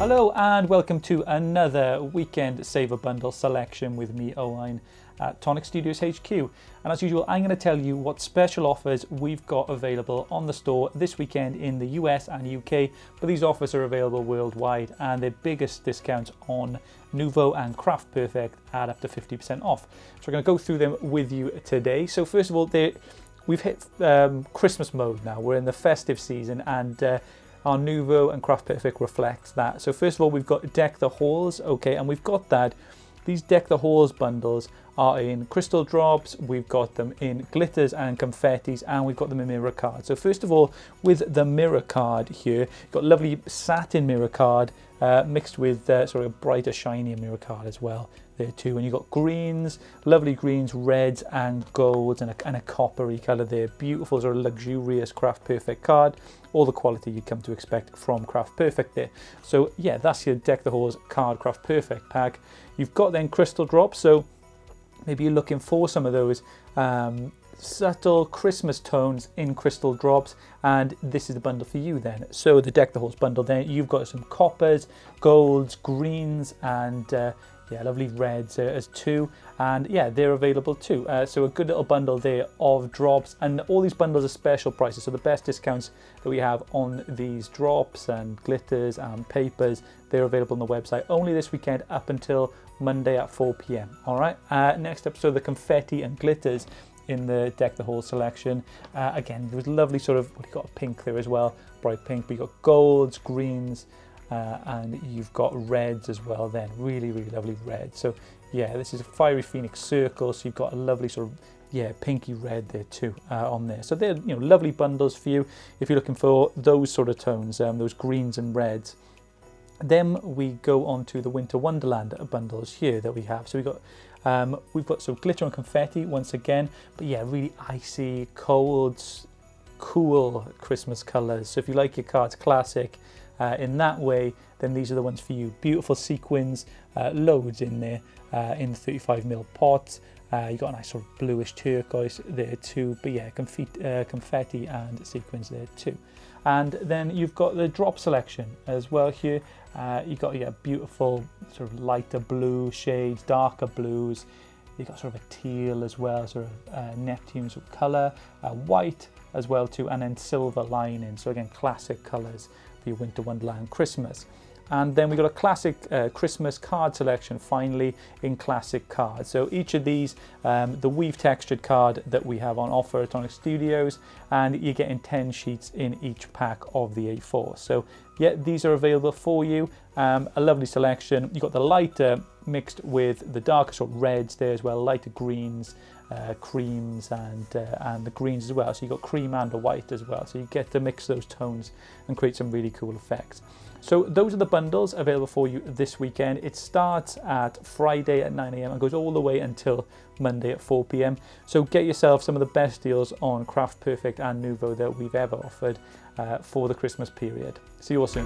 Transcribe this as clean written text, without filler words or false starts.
Hello and welcome to another weekend saver bundle selection with me, Owain, at Tonic Studios HQ. And as usual, I'm going to tell you what special offers we've got available on the store this weekend in the US and UK, but these offers are available worldwide and their biggest discounts on Nuvo and Craft Perfect at up to 50% off. So we're going to go through them with you today. So first of all, we've hit Christmas mode now. We're in the festive season and our Nuvo and Craft Perfect reflects that. So first of all, we've got Deck the Halls, okay, and we've got that. These Deck the Halls bundles are in crystal drops, we've got them in glitters and confettis, and we've got them in mirror cards. So first of all, with the mirror card here, you've got lovely satin mirror card mixed with sort of a brighter, shinier mirror card as well there too. And you've got greens, lovely greens, reds and golds, and a coppery colour there. Beautiful sort of luxurious Craft Perfect card. All the quality you'd come to expect from Craft Perfect there. So yeah, that's your Deck the Halls card Craft Perfect pack. You've got then crystal drops, so maybe you're looking for some of those subtle Christmas tones in crystal drops, and this is the bundle for you then. So the Deck the Halls bundle then, you've got some coppers, golds, greens, and yeah, lovely reds as two, and yeah, they're available too. So a good little bundle there of drops, and all these bundles are special prices, so the best discounts that we have on these drops and glitters and papers, they're available on the website only this weekend up until Monday at 4 p.m. all right. Next up, so the confetti and glitters in the Deck the Halls selection. Again, there was lovely sort of, well, you've got a pink there as well, bright pink, but you've got golds, greens, and you've got reds as well then, really lovely red. So yeah, this is a fiery phoenix circle, so you've got a lovely sort of, yeah, pinky red there too on there. So they're, you know, lovely bundles for you if you're looking for those sort of tones, those greens and reds. Then we go on to the Winter Wonderland bundles here that we have. So we've got some glitter and confetti once again, but yeah, really icy, cold, cool Christmas colours. So if you like your cards classic in that way, then these are the ones for you. Beautiful sequins, loads in there in the 35mm pots. You got a nice sort of bluish turquoise there too, but yeah, confetti and sequins there too. And then you've got the drop selection as well here. You've got, yeah, beautiful sort of lighter blue shades, darker blues. You've got sort of a teal as well, sort of Neptune sort of colour, white as well too, and then silver lining. So again, classic colours for your Winter Wonderland Christmas. And then we've got a classic Christmas card selection finally in classic cards. So each of these, the weave textured card that we have on offer at Tonic Studios, and you're getting 10 sheets in each pack of the A4. So yeah, these are available for you. A lovely selection. You've got the lighter mixed with the darker sort of reds there as well, lighter greens, creams, and the greens as well. So you've got cream and a white as well. So you get to mix those tones and create some really cool effects. So those are the bundles available for you this weekend. It starts at Friday at 9 a.m. and goes all the way until Monday at 4 p.m. So get yourself some of the best deals on Craft Perfect and Nuvo that we've ever offered for the Christmas period. See you all soon.